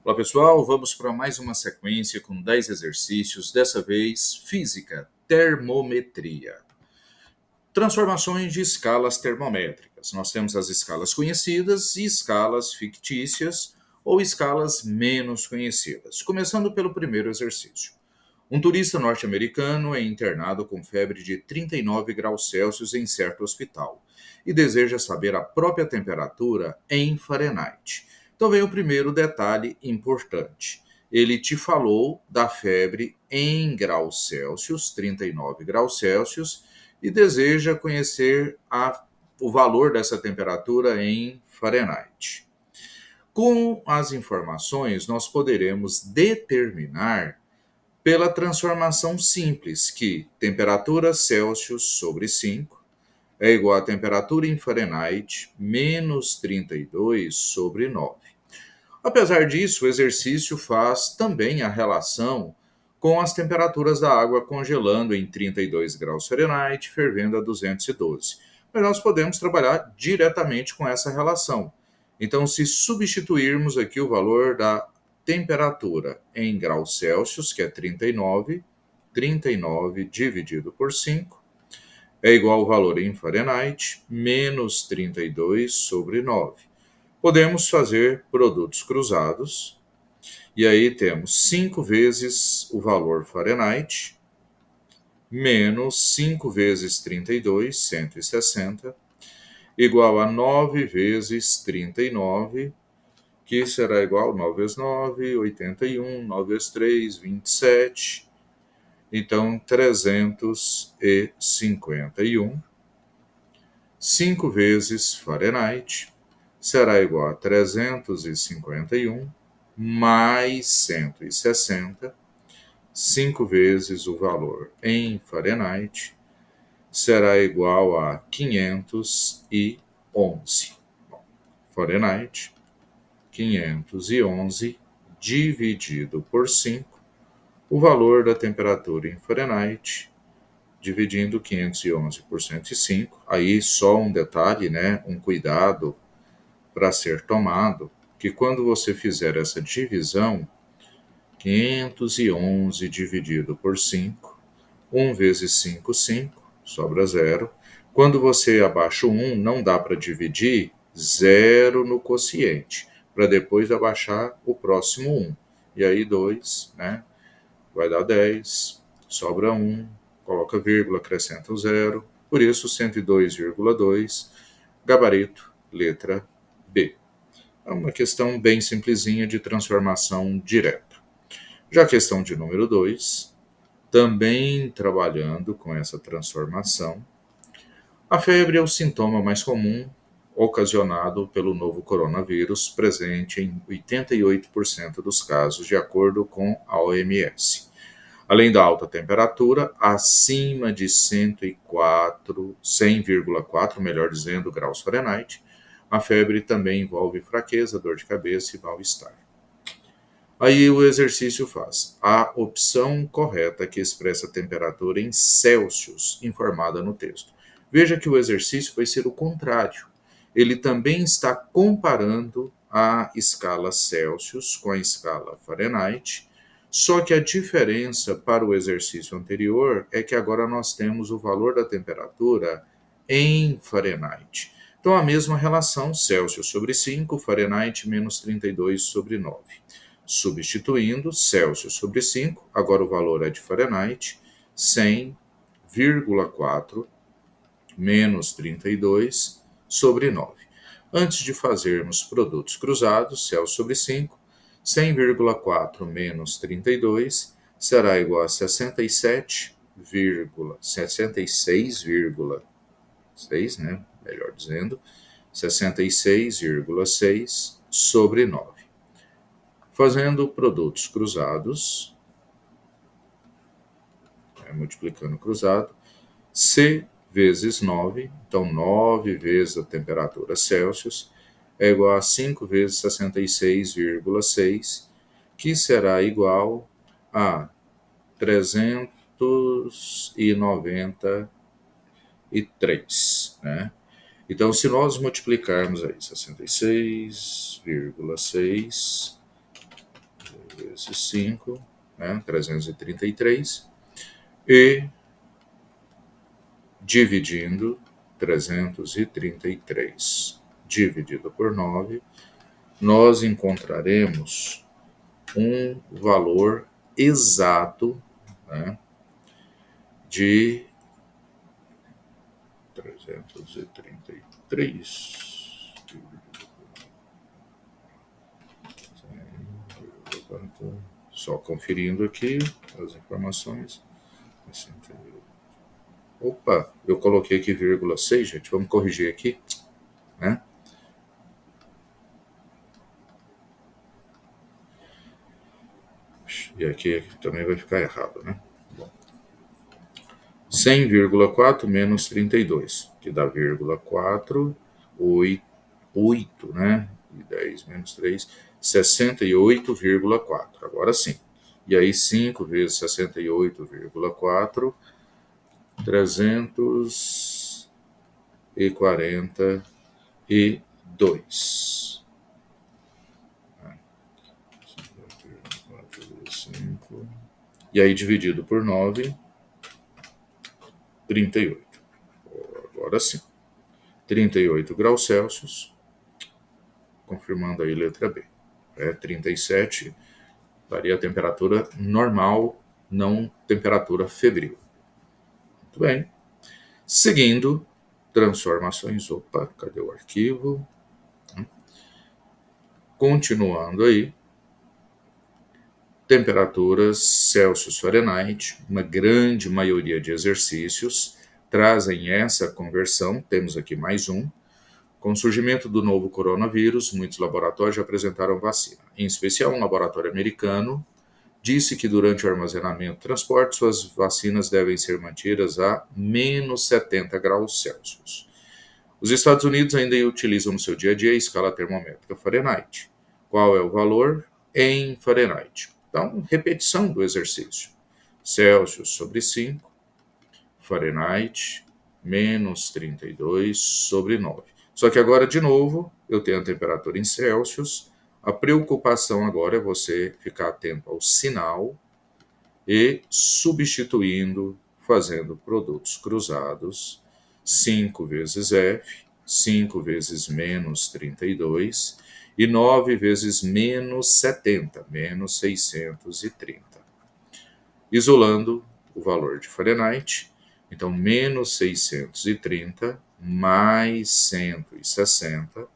Olá pessoal, vamos para mais uma sequência com 10 exercícios, dessa vez física, termometria. Transformações de escalas termométricas. Nós temos as escalas conhecidas e escalas fictícias ou escalas menos conhecidas. Começando pelo primeiro exercício. Um turista norte-americano é internado com febre de 39 graus Celsius em certo hospital e deseja saber a própria temperatura em Fahrenheit. Então vem o primeiro detalhe importante. Ele te falou da febre em graus Celsius, 39 graus Celsius, e deseja conhecer o valor dessa temperatura em Fahrenheit. Com as informações, nós poderemos determinar pela transformação simples, que temperatura Celsius sobre 5 é igual a temperatura em Fahrenheit menos 32 sobre 9. Apesar disso, o exercício faz também a relação com as temperaturas da água congelando em 32 graus Fahrenheit, fervendo a 212. Mas nós podemos trabalhar diretamente com essa relação. Então, se substituirmos aqui o valor da temperatura em graus Celsius, que é 39 dividido por 5, é igual ao valor em Fahrenheit, menos 32 sobre 9. Podemos fazer produtos cruzados, e aí temos 5 vezes o valor Fahrenheit, menos 5 vezes 32, 160, igual a 9 vezes 39, que será igual a 9 vezes 9, 81, 9 vezes 3, 27, então 351. 5 vezes Fahrenheit será igual a 351 mais 160, 5 vezes o valor em Fahrenheit será igual a 511. Bom, Fahrenheit, 511 dividido por 5, o valor da temperatura em Fahrenheit, dividindo 511 por 105. Aí só um detalhe, né, um cuidado para ser tomado, que quando você fizer essa divisão, 511 dividido por 5, 1 vezes 5, 5, sobra 0. Quando você abaixa o 1, não dá para dividir 0 no quociente, para depois abaixar o próximo 1. E aí 2, né? Vai dar 10, sobra 1, coloca vírgula, acrescenta o 0. Por isso, 102,2, gabarito, letra B. É uma questão bem simplesinha de transformação direta. Já a questão de número 2, também trabalhando com essa transformação, a febre é o sintoma mais comum ocasionado pelo novo coronavírus, presente em 88% dos casos, de acordo com a OMS. Além da alta temperatura, acima de 100,4, melhor dizendo, graus Fahrenheit, a febre também envolve fraqueza, dor de cabeça e mal-estar. Aí o exercício faz a opção correta que expressa a temperatura em Celsius, informada no texto. Veja que o exercício vai ser o contrário. Ele também está comparando a escala Celsius com a escala Fahrenheit, só que a diferença para o exercício anterior é que agora nós temos o valor da temperatura em Fahrenheit. Então, a mesma relação, Celsius sobre 5, Fahrenheit menos 32 sobre 9. Substituindo Celsius sobre 5, agora o valor é de Fahrenheit, 100,4 menos 32 sobre 9. Antes de fazermos produtos cruzados, Celsius sobre 5, 100,4 menos 32 será igual a 66,6, né? Melhor dizendo, 66,6 sobre 9. Fazendo produtos cruzados, multiplicando cruzado, C vezes 9, então 9 vezes a temperatura Celsius, é igual a 5 vezes 66,6, que será igual a 393, né? Então, se nós multiplicarmos aí 66,6 vezes 5, né, 333, e dividindo 333 dividido por 9, nós encontraremos um valor exato, né, de 333. Só conferindo aqui as informações. Opa, eu coloquei aqui vírgula 6, gente. Vamos corrigir aqui, né? E aqui também vai ficar errado, né? Bom. 100,4 menos 32, que dá vírgula 4, 8, né? E 10 menos 3, 68,4. Agora sim. E aí 5 vezes 68,4, 342. E aí dividido por 9, 38. Agora sim. 38 graus Celsius, confirmando aí letra B. 37 daria a temperatura normal, não temperatura febril. Muito bem. Seguindo, transformações. Opa, cadê o arquivo? Continuando aí. Temperaturas Celsius Fahrenheit, uma grande maioria de exercícios trazem essa conversão. Temos aqui mais um. Com o surgimento do novo coronavírus, muitos laboratórios já apresentaram vacina. Em especial, um laboratório americano disse que durante o armazenamento e transporte, suas vacinas devem ser mantidas a menos 70 graus Celsius. Os Estados Unidos ainda utilizam no seu dia a dia a escala termométrica Fahrenheit. Qual é o valor em Fahrenheit? Então, repetição do exercício. Celsius sobre 5, Fahrenheit, menos 32 sobre 9. Só que agora, de novo, eu tenho a temperatura em Celsius. A preocupação agora é você ficar atento ao sinal e substituindo, fazendo produtos cruzados. 5 vezes F, 5 vezes menos 32 e 9 vezes menos 70, menos 630. Isolando o valor de Fahrenheit, então menos 630 mais 160,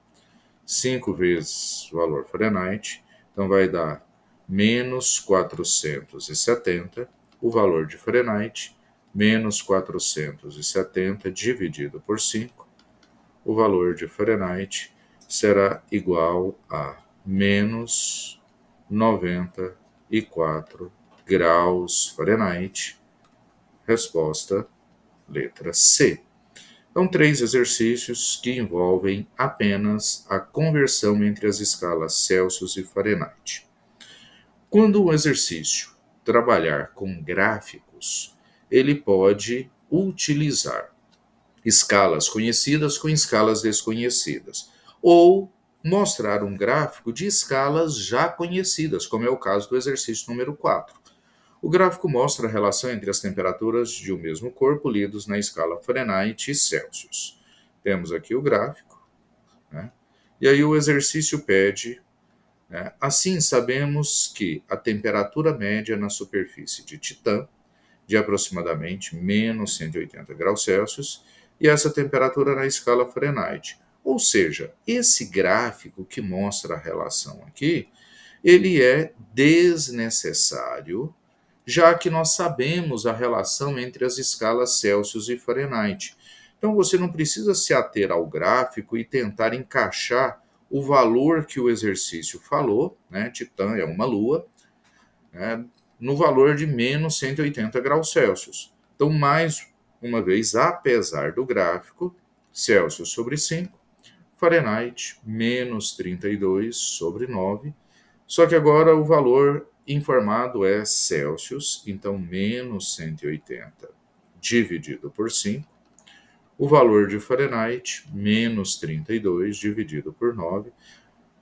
5 vezes o valor Fahrenheit, então vai dar menos 470, o valor de Fahrenheit, menos 470 dividido por 5, o valor de Fahrenheit será igual a menos 94 graus Fahrenheit. Resposta, letra C. São 3 exercícios que envolvem apenas a conversão entre as escalas Celsius e Fahrenheit. Quando o exercício trabalhar com gráficos, ele pode utilizar escalas conhecidas com escalas desconhecidas, ou mostrar um gráfico de escalas já conhecidas, como é o caso do exercício número 4. O gráfico mostra a relação entre as temperaturas de um mesmo corpo lidos na escala Fahrenheit e Celsius. Temos aqui o gráfico, né? E aí o exercício pede, né? Assim, sabemos que a temperatura média na superfície de Titã, de aproximadamente menos 180 graus Celsius, e essa temperatura na escala Fahrenheit. Ou seja, esse gráfico que mostra a relação aqui, ele é desnecessário, já que nós sabemos a relação entre as escalas Celsius e Fahrenheit. Então você não precisa se ater ao gráfico e tentar encaixar o valor que o exercício falou, né? Titã é uma lua, né? No valor de menos 180 graus Celsius. Então, mais uma vez, apesar do gráfico, Celsius sobre 5, Fahrenheit menos 32 sobre 9, só que agora o valor informado é Celsius, então menos 180 dividido por 5, o valor de Fahrenheit, menos 32 dividido por 9,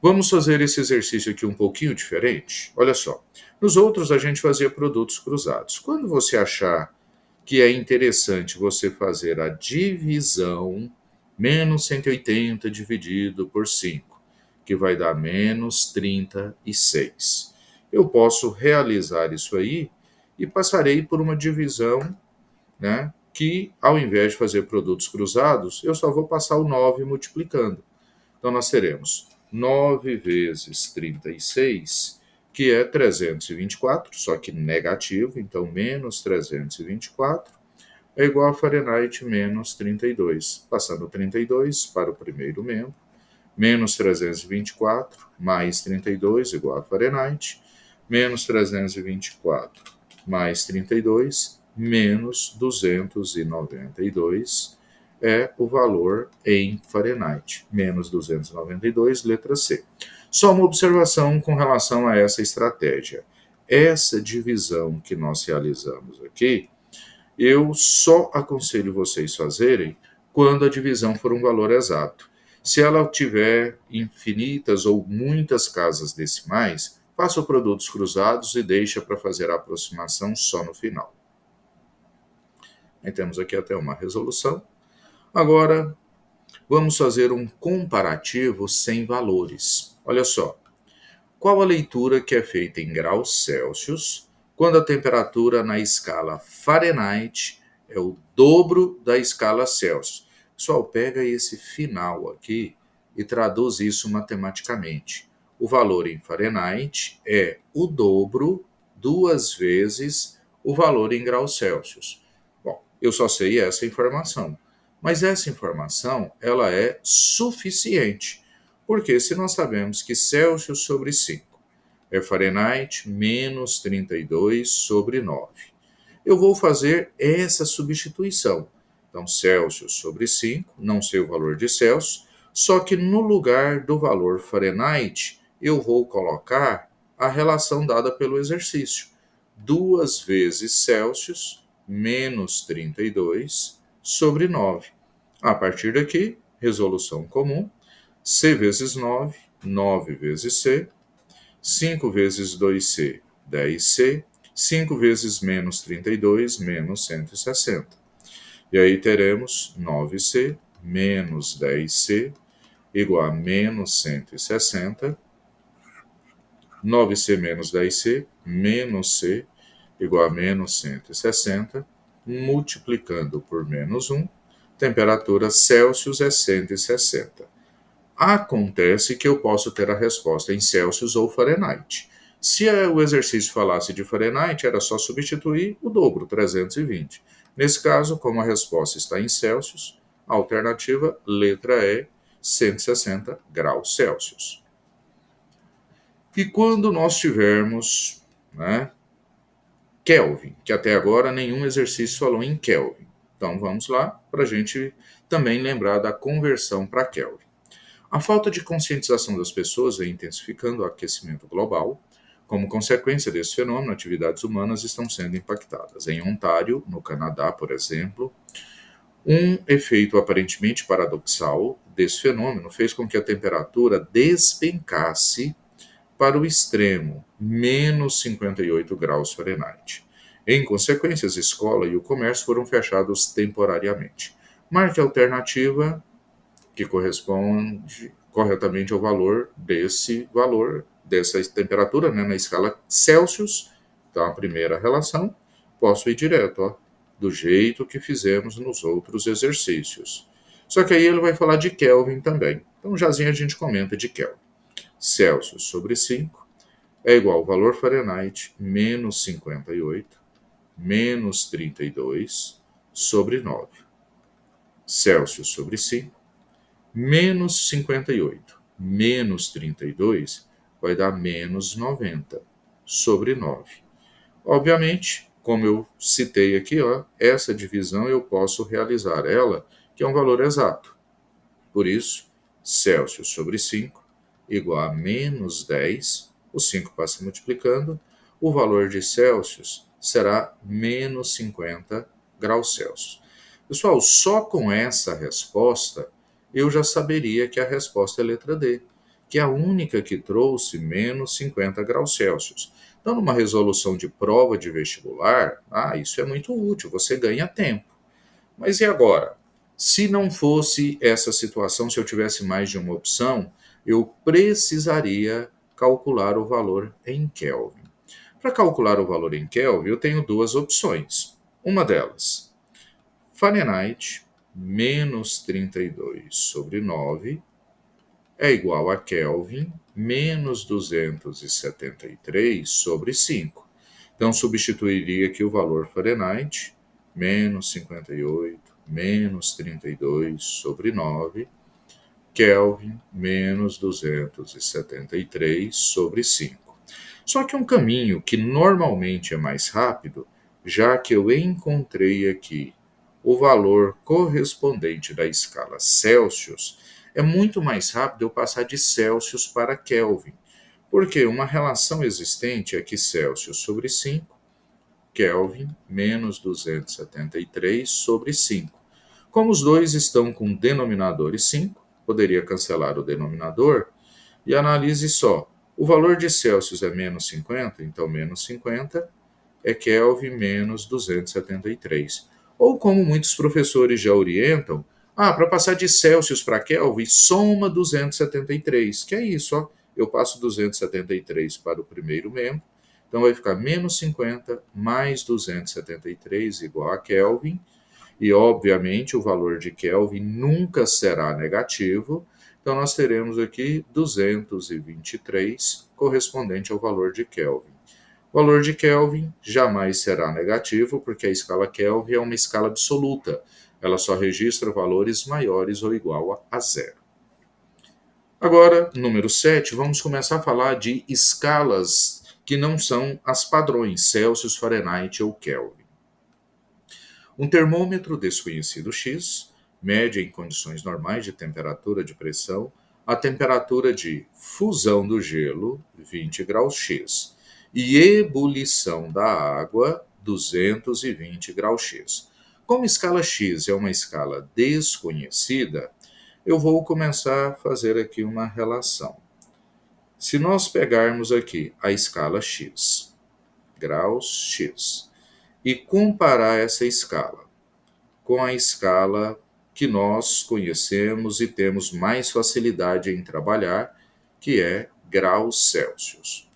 Vamos fazer esse exercício aqui um pouquinho diferente? Olha só. Nos outros a gente fazia produtos cruzados. Quando você achar que é interessante você fazer a divisão menos 180 dividido por 5, que vai dar menos 36. Eu posso realizar isso aí e passarei por uma divisão, né, que ao invés de fazer produtos cruzados, eu só vou passar o 9 multiplicando. Então, nós teremos 9 vezes 36, que é 324, só que negativo, então menos 324, é igual a Fahrenheit menos 32. Passando 32 para o primeiro membro, menos 324 mais 32 igual a Fahrenheit, menos 324 mais 32 menos 292 é o valor em Fahrenheit. Menos 292, letra C. Só uma observação com relação a essa estratégia. Essa divisão que nós realizamos aqui, eu só aconselho vocês fazerem quando a divisão for um valor exato. Se ela tiver infinitas ou muitas casas decimais, faça produtos cruzados e deixa para fazer a aproximação só no final. Aí temos aqui até uma resolução. Agora, vamos fazer um comparativo sem valores. Olha só, qual a leitura que é feita em graus Celsius quando a temperatura na escala Fahrenheit é o dobro da escala Celsius? Pessoal, pega esse final aqui e traduz isso matematicamente. O valor em Fahrenheit é o dobro, duas vezes, o valor em graus Celsius. Bom, eu só sei essa informação. Mas essa informação, ela é suficiente. Porque se nós sabemos que Celsius sobre 5 é Fahrenheit menos 32 sobre 9, eu vou fazer essa substituição. Então, Celsius sobre 5, não sei o valor de Celsius, só que no lugar do valor Fahrenheit, eu vou colocar a relação dada pelo exercício. 2 vezes Celsius menos 32 sobre 9. A partir daqui, resolução comum, C vezes 9, 9 vezes C, 5 vezes 2C, 10C, 5 vezes menos 32, menos 160. E aí teremos 9C menos 10C igual a menos 160, 9C menos 10C, menos C igual a menos 160, multiplicando por menos 1, temperatura Celsius é 160. Acontece que eu posso ter a resposta em Celsius ou Fahrenheit. Se o exercício falasse de Fahrenheit, era só substituir o dobro, 320. Nesse caso, como a resposta está em Celsius, a alternativa, letra E, 160 graus Celsius. E quando nós tivermos, né, Kelvin, que até agora nenhum exercício falou em Kelvin. Então vamos lá, para a gente também lembrar da conversão para Kelvin. A falta de conscientização das pessoas vem intensificando o aquecimento global. Como consequência desse fenômeno, atividades humanas estão sendo impactadas. Em Ontário, no Canadá, por exemplo, um efeito aparentemente paradoxal desse fenômeno fez com que a temperatura despencasse para o extremo, menos 58 graus Fahrenheit. Em consequência, as escolas e o comércio foram fechados temporariamente. Marque a alternativa que corresponde corretamente ao valor dessa temperatura, né, na escala Celsius. Então, a primeira relação, posso ir direto, ó, do jeito que fizemos nos outros exercícios. Só que aí ele vai falar de Kelvin também. Então, jazinho a gente comenta de Kelvin. Celsius sobre 5 é igual ao valor Fahrenheit menos 58 menos 32 sobre 9. Celsius sobre 5 menos 58 menos 32 vai dar menos 90 sobre 9. Obviamente, como eu citei aqui, ó, essa divisão eu posso realizar ela, que é um valor exato. Por isso, Celsius sobre 5 igual a menos 10, o 5 passa multiplicando, o valor de Celsius será menos 50 graus Celsius. Pessoal, só com essa resposta, eu já saberia que a resposta é letra D, que é a única que trouxe menos 50 graus Celsius. Então, numa resolução de prova de vestibular, isso é muito útil, você ganha tempo. Mas e agora? Se não fosse essa situação, se eu tivesse mais de uma opção, eu precisaria calcular o valor em Kelvin. Para calcular o valor em Kelvin, eu tenho duas opções. Uma delas, Fahrenheit menos 32 sobre 9 é igual a Kelvin menos 273 sobre 5. Então, substituiria aqui o valor Fahrenheit, menos 58, menos 32 sobre 9, Kelvin, menos 273 sobre 5. Só que um caminho que normalmente é mais rápido, já que eu encontrei aqui o valor correspondente da escala Celsius, é muito mais rápido eu passar de Celsius para Kelvin, porque uma relação existente é que Celsius sobre 5, Kelvin menos 273 sobre 5. Como os dois estão com denominadores 5, poderia cancelar o denominador e analise só. O valor de Celsius é menos 50, então menos 50 é Kelvin menos 273. Ou como muitos professores já orientam, para passar de Celsius para Kelvin, soma 273, que é isso, ó. Eu passo 273 para o primeiro membro, então vai ficar menos 50 mais 273 igual a Kelvin, e obviamente o valor de Kelvin nunca será negativo, então nós teremos aqui 223 correspondente ao valor de Kelvin. O valor de Kelvin jamais será negativo, porque a escala Kelvin é uma escala absoluta. Ela só registra valores maiores ou igual a zero. Agora, número 7, vamos começar a falar de escalas que não são as padrões Celsius, Fahrenheit ou Kelvin. Um termômetro desconhecido X mede em condições normais de temperatura de pressão a temperatura de fusão do gelo, 20 graus X, e ebulição da água, 220 graus X. Como escala X é uma escala desconhecida, eu vou começar a fazer aqui uma relação. Se nós pegarmos aqui a escala X, graus X, e comparar essa escala com a escala que nós conhecemos e temos mais facilidade em trabalhar, que é graus Celsius.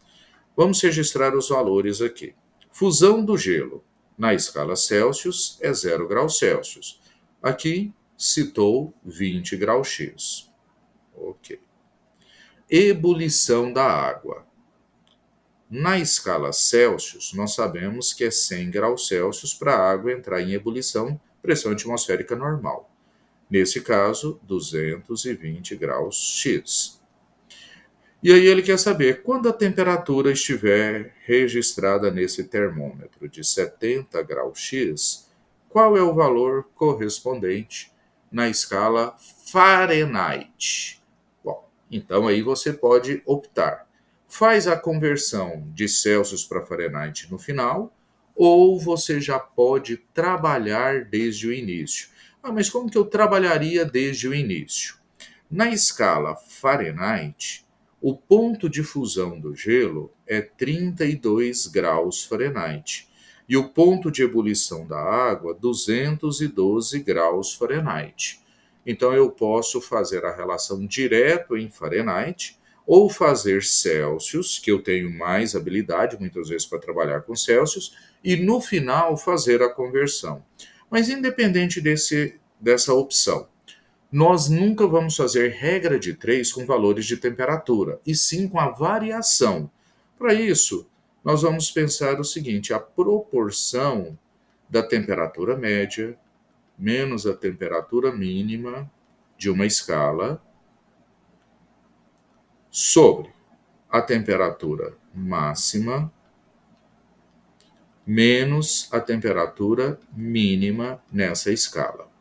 Vamos registrar os valores aqui. Fusão do gelo na escala Celsius é 0 graus Celsius. Aqui citou 20 graus X. Ok. Ebulição da água. Na escala Celsius, nós sabemos que é 100 graus Celsius para a água entrar em ebulição, pressão atmosférica normal. Nesse caso, 220 graus X. E aí ele quer saber, quando a temperatura estiver registrada nesse termômetro de 70 graus X, qual é o valor correspondente na escala Fahrenheit? Bom, então aí você pode optar. Faz a conversão de Celsius para Fahrenheit no final, ou você já pode trabalhar desde o início. Mas como que eu trabalharia desde o início? Na escala Fahrenheit, o ponto de fusão do gelo é 32 graus Fahrenheit e o ponto de ebulição da água 212 graus Fahrenheit. Então eu posso fazer a relação direto em Fahrenheit ou fazer Celsius, que eu tenho mais habilidade muitas vezes para trabalhar com Celsius, e no final fazer a conversão. Mas independente dessa opção, nós nunca vamos fazer regra de 3 com valores de temperatura, e sim com a variação. Para isso, nós vamos pensar o seguinte: a proporção da temperatura média menos a temperatura mínima de uma escala sobre a temperatura máxima menos a temperatura mínima nessa escala.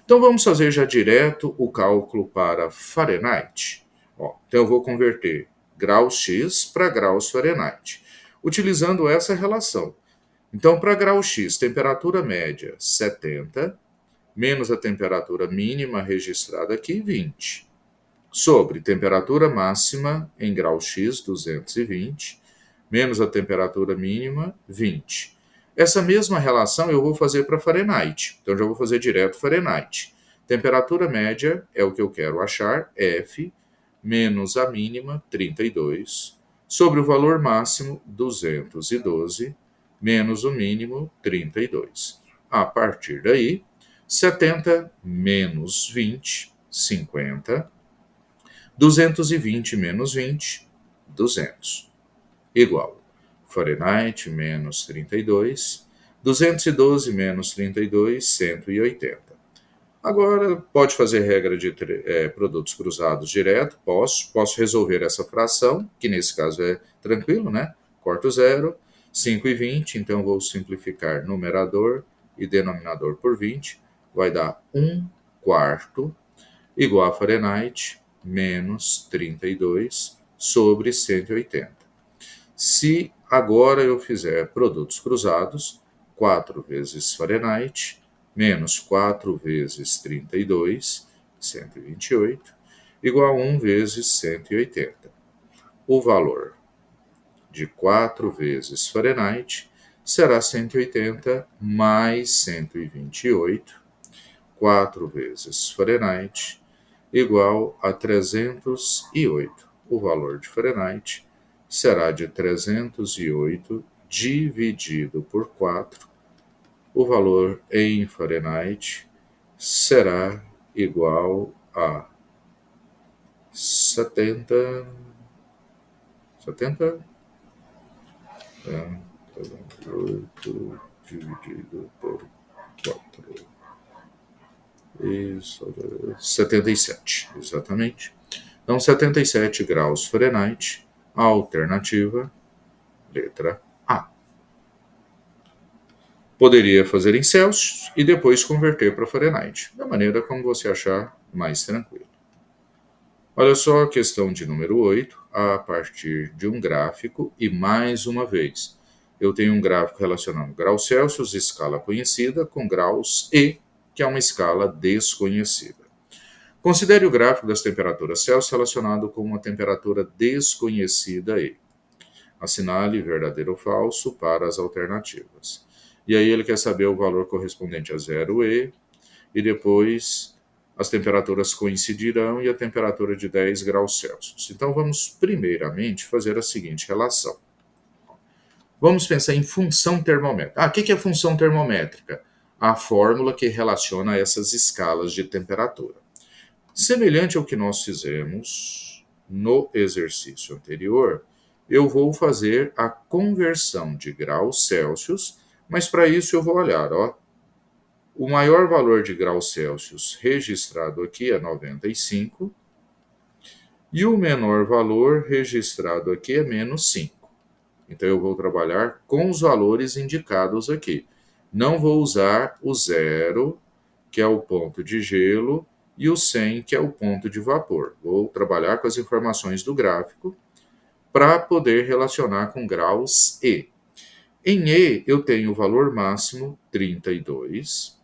Então vamos fazer já direto o cálculo para Fahrenheit. Então eu vou converter graus X para graus Fahrenheit, utilizando essa relação. Então para grau X, temperatura média 70, menos a temperatura mínima registrada aqui, 20. sobre temperatura máxima em grau X, 220, menos a temperatura mínima, 20. Essa mesma relação eu vou fazer para Fahrenheit. Então, já vou fazer direto Fahrenheit. Temperatura média é o que eu quero achar, F, menos a mínima, 32, sobre o valor máximo, 212, menos o mínimo, 32. A partir daí, 70 menos 20, 50. 220 menos 20, 200. Igual. Fahrenheit menos 32. 212 menos 32, 180. Agora, pode fazer regra de produtos cruzados direto? Posso resolver essa fração, que nesse caso é tranquilo, né? Corto zero, 5,20, então vou simplificar numerador e denominador por 20, vai dar 1 quarto, igual a Fahrenheit, menos 32 sobre 180. Se agora eu fizer produtos cruzados, 4 vezes Fahrenheit, menos 4 vezes 32, 128, igual a 1 vezes 180. O valor de 4 vezes Fahrenheit será 180 mais 128, 4 vezes Fahrenheit, igual a 308. O valor de Fahrenheit será de 308 dividido por 4. O valor em Fahrenheit será igual a 70 308 dividido por 4. Isso, 77, exatamente. Então, 77 graus Fahrenheit, a alternativa, letra A. Poderia fazer em Celsius e depois converter para Fahrenheit, da maneira como você achar mais tranquilo. Olha só a questão de número 8, a partir de um gráfico, e mais uma vez, eu tenho um gráfico relacionando graus Celsius, escala conhecida, com graus E, que é uma escala desconhecida. Considere o gráfico das temperaturas Celsius relacionado com uma temperatura desconhecida E. Assinale verdadeiro ou falso para as alternativas. E aí ele quer saber o valor correspondente a 0E, e depois as temperaturas coincidirão e a temperatura de 10 graus Celsius. Então vamos primeiramente fazer a seguinte relação. Vamos pensar em função termométrica. O que é função termométrica? A fórmula que relaciona essas escalas de temperatura. Semelhante ao que nós fizemos no exercício anterior, eu vou fazer a conversão de graus Celsius, mas para isso eu vou olhar, o maior valor de graus Celsius registrado aqui é 95 e o menor valor registrado aqui é menos 5. Então eu vou trabalhar com os valores indicados aqui. Não vou usar o 0, que é o ponto de gelo, e o 100, que é o ponto de vapor. Vou trabalhar com as informações do gráfico para poder relacionar com graus E. Em E, eu tenho o valor máximo 32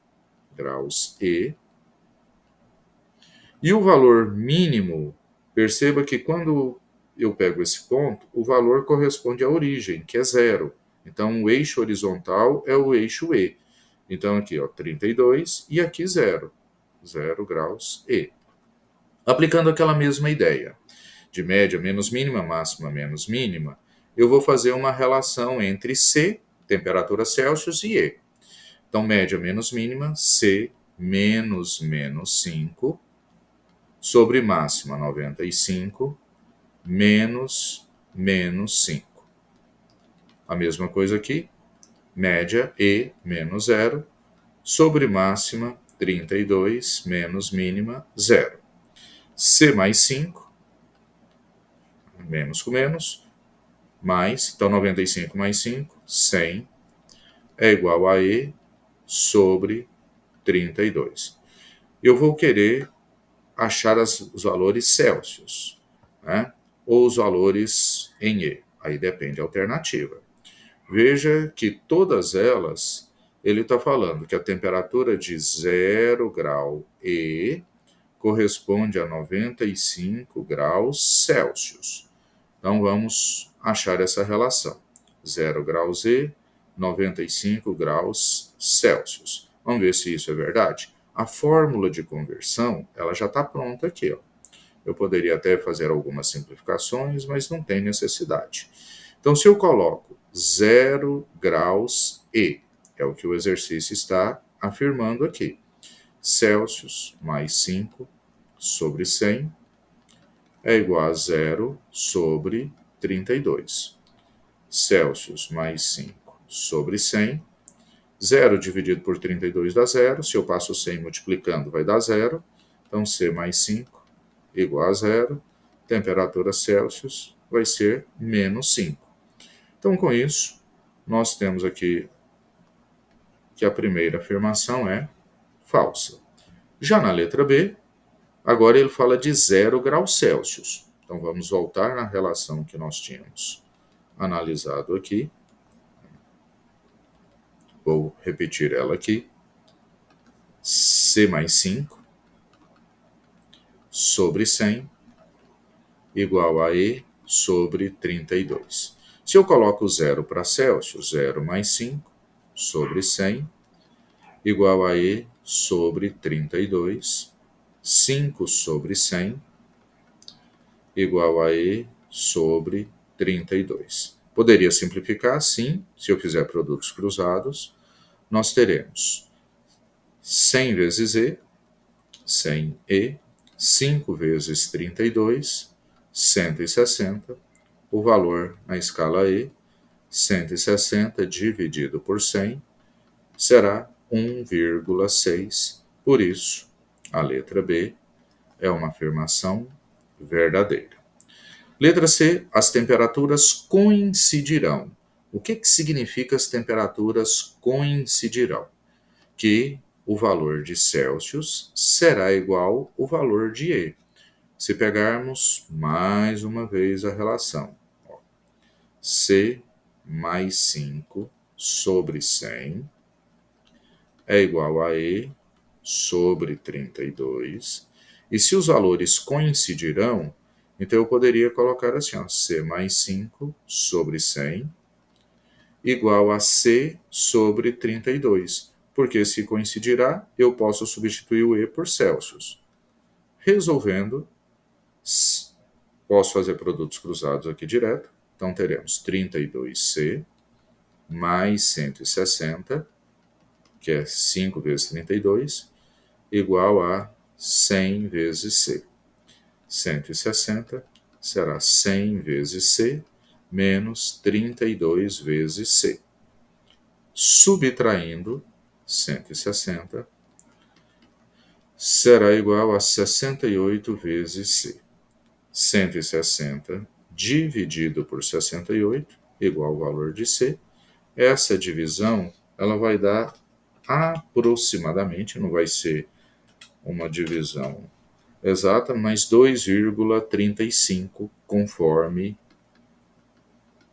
graus E, e o valor mínimo, perceba que quando eu pego esse ponto, o valor corresponde à origem, que é 0. Então, o eixo horizontal é o eixo E. Então, aqui, 32 e aqui 0. 0 graus E. Aplicando aquela mesma ideia de média menos mínima, máxima menos mínima, eu vou fazer uma relação entre C, temperatura Celsius, e E. Então, média menos mínima, C menos 5, sobre máxima 95, menos 5. A mesma coisa aqui, média E menos 0, sobre máxima 32, menos mínima 0. C mais 5, menos com menos, mais, então 95 mais 5, 100, é igual a E sobre 32. Eu vou querer achar os valores Celsius, né? Ou os valores em E. Aí depende da alternativa. Veja que todas elas, ele está falando que a temperatura de 0 grau E corresponde a 95 graus Celsius. Então, vamos achar essa relação. 0 graus E, 95 graus Celsius. Vamos ver se isso é verdade? A fórmula de conversão, ela já está pronta aqui. Ó. Eu poderia até fazer algumas simplificações, mas não tem necessidade. Então, se eu coloco 0 graus E, é o que o exercício está afirmando aqui. Celsius mais 5 sobre 100 é igual a 0 sobre 32. Celsius mais 5 sobre 100. 0 dividido por 32 dá 0. Se eu passo 100 multiplicando, vai dar 0. Então, C mais 5 igual a 0. Temperatura Celsius vai ser menos 5. Então, com isso, nós temos aqui que a primeira afirmação é falsa. Já na letra B, agora ele fala de 0 graus Celsius. Então, vamos voltar na relação que nós tínhamos analisado aqui. Vou repetir ela aqui. C mais 5 sobre 100 igual a E sobre 32. Se eu coloco 0 para Celsius, 0 mais 5 sobre 100 igual a E sobre 32. 5 sobre 100 igual a E sobre 32. Poderia simplificar assim, se eu fizer produtos cruzados, nós teremos 100 vezes E, 100E, 5 vezes 32, 160. O valor na escala E, 160 dividido por 100, será 1,6. Por isso, a letra B é uma afirmação verdadeira. Letra C, as temperaturas coincidirão. O que significa as temperaturas coincidirão? Que o valor de Celsius será igual ao valor de E. Se pegarmos mais uma vez a relação, ó, C mais 5 sobre 100 é igual a E sobre 32. E se os valores coincidirão, então eu poderia colocar assim, ó, C mais 5 sobre 100 igual a C sobre 32. Porque se coincidirá, eu posso substituir o E por Celsius. Resolvendo, posso fazer produtos cruzados aqui direto. Então teremos 32C mais 160, que é 5 vezes 32, igual a 100 vezes C. 160 será 100 vezes C menos 32 vezes C. Subtraindo 160 será igual a 68 vezes C. 160 dividido por 68 igual ao valor de C. Essa divisão ela vai dar aproximadamente, não vai ser uma divisão exata, mas 2,35 conforme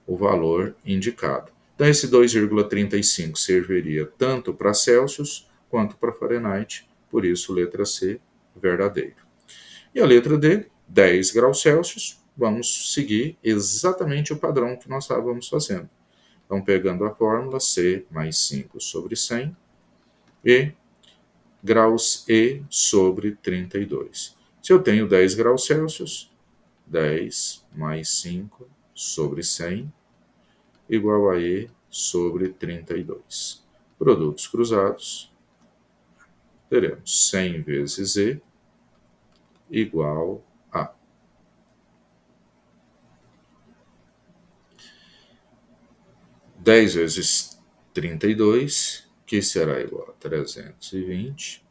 o valor indicado. Então, esse 2,35 serviria tanto para Celsius quanto para Fahrenheit, por isso, letra C, verdadeiro. E a letra D, 10 graus Celsius, vamos seguir exatamente o padrão que nós estávamos fazendo. Então, pegando a fórmula, C mais 5 sobre 100 e graus E sobre 32. Se eu tenho 10 graus Celsius, 10 mais 5 sobre 100 igual a E sobre 32. Produtos cruzados, teremos 100 vezes E igual a 10 vezes 32, que será igual a 320.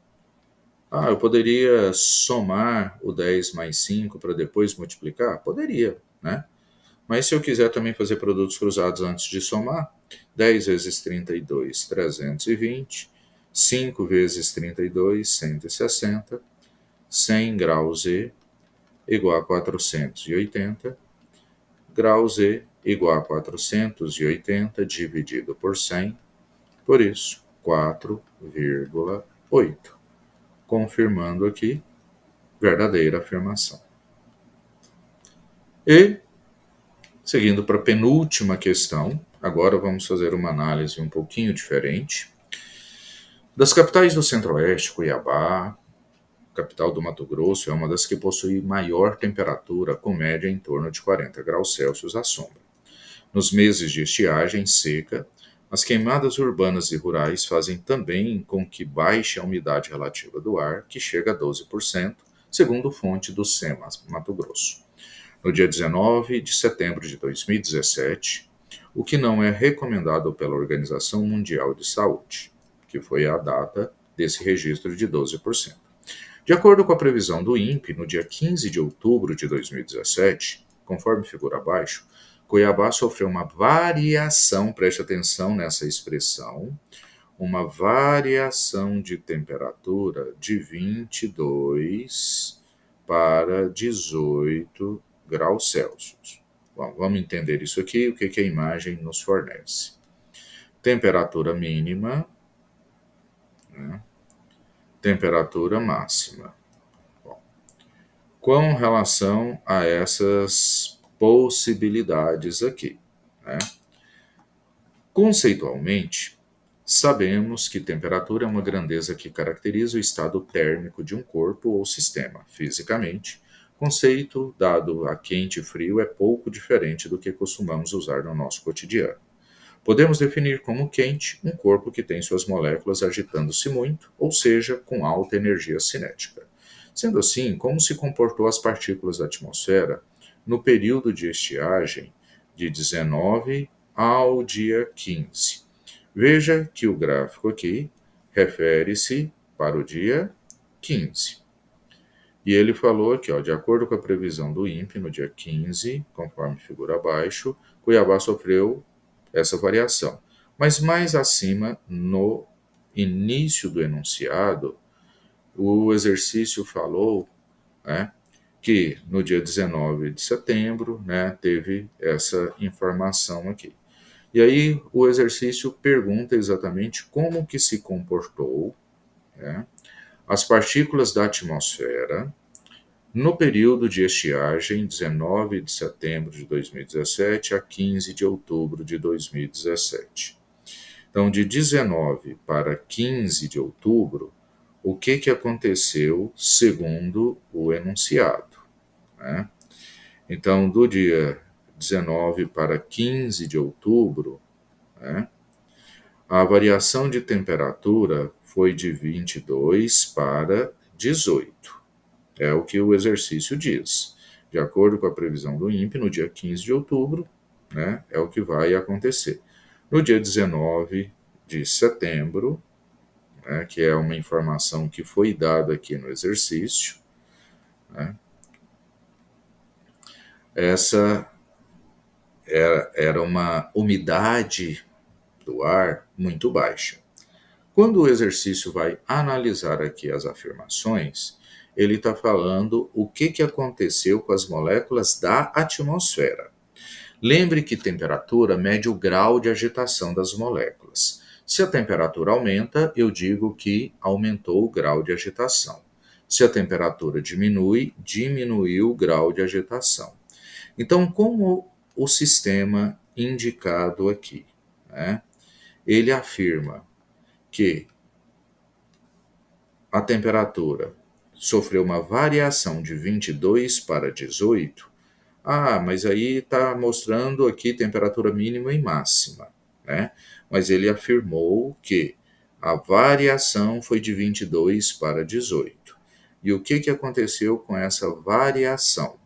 Eu poderia somar o 10 mais 5 para depois multiplicar? Poderia, né? Mas se eu quiser também fazer produtos cruzados antes de somar, 10 vezes 32, 320. 5 vezes 32, 160. 100 graus E igual a 480. Graus E igual a 480 dividido por 100. Por isso, 4,8. Confirmando aqui, verdadeira afirmação. E, seguindo para a penúltima questão, agora vamos fazer uma análise um pouquinho diferente. Das capitais do Centro-Oeste, Cuiabá, capital do Mato Grosso, é uma das que possui maior temperatura, com média em torno de 40 graus Celsius à sombra. Nos meses de estiagem seca, as queimadas urbanas e rurais fazem também com que baixe a umidade relativa do ar, que chega a 12%, segundo fonte do SEMA Mato Grosso. No dia 19 de setembro de 2017, o que não é recomendado pela Organização Mundial de Saúde, que foi a data desse registro de 12%. De acordo com a previsão do INPE, no dia 15 de outubro de 2017, conforme figura abaixo, Cuiabá sofreu uma variação, preste atenção nessa expressão, uma variação de temperatura de 22 para 18 graus Celsius. Bom, vamos entender isso aqui, o que a imagem nos fornece. Temperatura mínima, né? Temperatura máxima. Bom, com relação a essas possibilidades aqui, né? Conceitualmente, sabemos que temperatura é uma grandeza que caracteriza o estado térmico de um corpo ou sistema. Fisicamente, conceito dado a quente e frio é pouco diferente do que costumamos usar no nosso cotidiano. Podemos definir como quente um corpo que tem suas moléculas agitando-se muito, ou seja, com alta energia cinética. Sendo assim, como se comportou as partículas da atmosfera no período de estiagem de 19 ao dia 15? Veja que o gráfico aqui refere-se para o dia 15. E ele falou aqui, ó, de acordo com a previsão do INPE, no dia 15, conforme figura abaixo, Cuiabá sofreu essa variação. Mas mais acima, no início do enunciado, o exercício falou, né, que no dia 19 de setembro, né, teve essa informação aqui. E aí o exercício pergunta exatamente como que se comportou, né, as partículas da atmosfera no período de estiagem 19 de setembro de 2017 a 15 de outubro de 2017. Então, de 19 para 15 de outubro, o que aconteceu segundo o enunciado, né? Então, do dia 19 para 15 de outubro, né, a variação de temperatura foi de 22 para 18. É o que o exercício diz. De acordo com a previsão do INPE, no dia 15 de outubro, né, é o que vai acontecer. No dia 19 de setembro, né, que é uma informação que foi dada aqui no exercício, né, essa era uma umidade do ar muito baixa. Quando o exercício vai analisar aqui as afirmações, ele está falando o que aconteceu com as moléculas da atmosfera. Lembre que temperatura mede o grau de agitação das moléculas. Se a temperatura aumenta, eu digo que aumentou o grau de agitação. Se a temperatura diminui, diminuiu o grau de agitação. Então, como o sistema indicado aqui, né, ele afirma que a temperatura sofreu uma variação de 22 para 18, mas aí está mostrando aqui temperatura mínima e máxima, né? Mas ele afirmou que a variação foi de 22 para 18. E o que aconteceu com essa variação?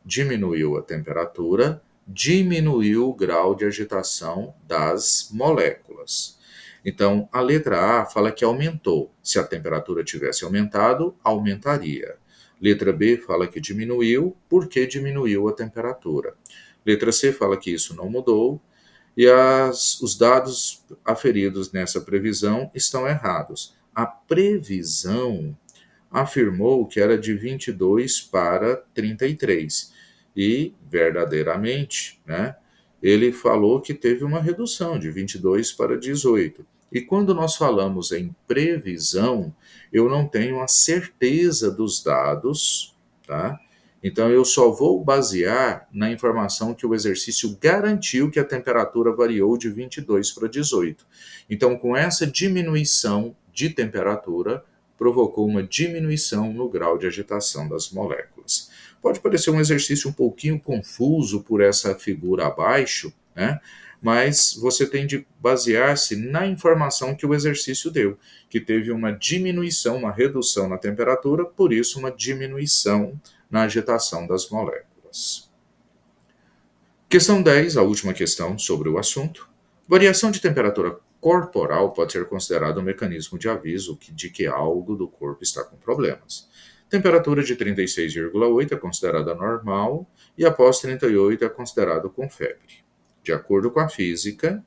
Diminuiu a temperatura, diminuiu o grau de agitação das moléculas. Então, a letra A fala que aumentou. Se a temperatura tivesse aumentado, aumentaria. Letra B fala que diminuiu, porque diminuiu a temperatura. Letra C fala que isso não mudou, e os dados aferidos nessa previsão estão errados. A previsão afirmou que era de 22 para 33, e verdadeiramente, né, ele falou que teve uma redução de 22 para 18. E quando nós falamos em previsão, eu não tenho a certeza dos dados, tá? Então eu só vou basear na informação que o exercício garantiu que a temperatura variou de 22 para 18. Então, com essa diminuição de temperatura, provocou uma diminuição no grau de agitação das moléculas. Pode parecer um exercício um pouquinho confuso por essa figura abaixo, né? Mas você tem de basear-se na informação que o exercício deu, que teve uma diminuição, uma redução na temperatura, por isso uma diminuição na agitação das moléculas. Questão 10, a última questão sobre o assunto. Variação de temperatura corporal pode ser considerado um mecanismo de aviso de que algo do corpo está com problemas. Temperatura de 36,8 é considerada normal e após 38 é considerado com febre. De acordo com a física,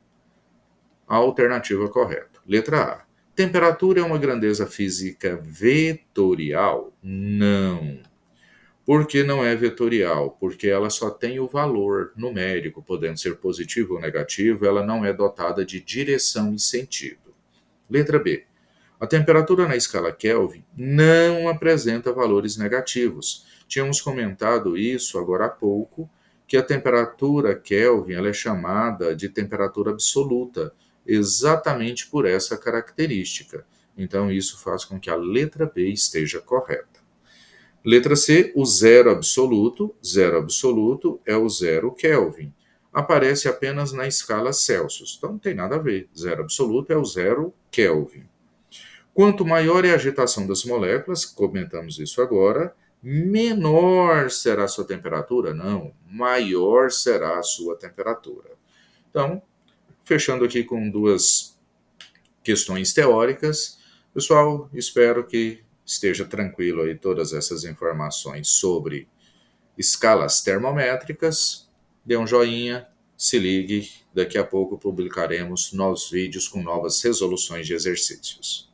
a alternativa correta. Letra A. Temperatura é uma grandeza física vetorial? Não. Por que não é vetorial? Porque ela só tem o valor numérico, podendo ser positivo ou negativo, ela não é dotada de direção e sentido. Letra B. A temperatura na escala Kelvin não apresenta valores negativos. Tínhamos comentado isso agora há pouco, que a temperatura Kelvin ela é chamada de temperatura absoluta, exatamente por essa característica. Então, isso faz com que a letra B esteja correta. Letra C, o zero absoluto é o zero Kelvin. Aparece apenas na escala Celsius, então não tem nada a ver. Zero absoluto é o zero Kelvin. Quanto maior é a agitação das moléculas, comentamos isso agora, menor será a sua temperatura? Não, maior será a sua temperatura. Então, fechando aqui com duas questões teóricas, pessoal, espero que esteja tranquilo aí todas essas informações sobre escalas termométricas. Dê um joinha, se ligue, daqui a pouco publicaremos novos vídeos com novas resoluções de exercícios.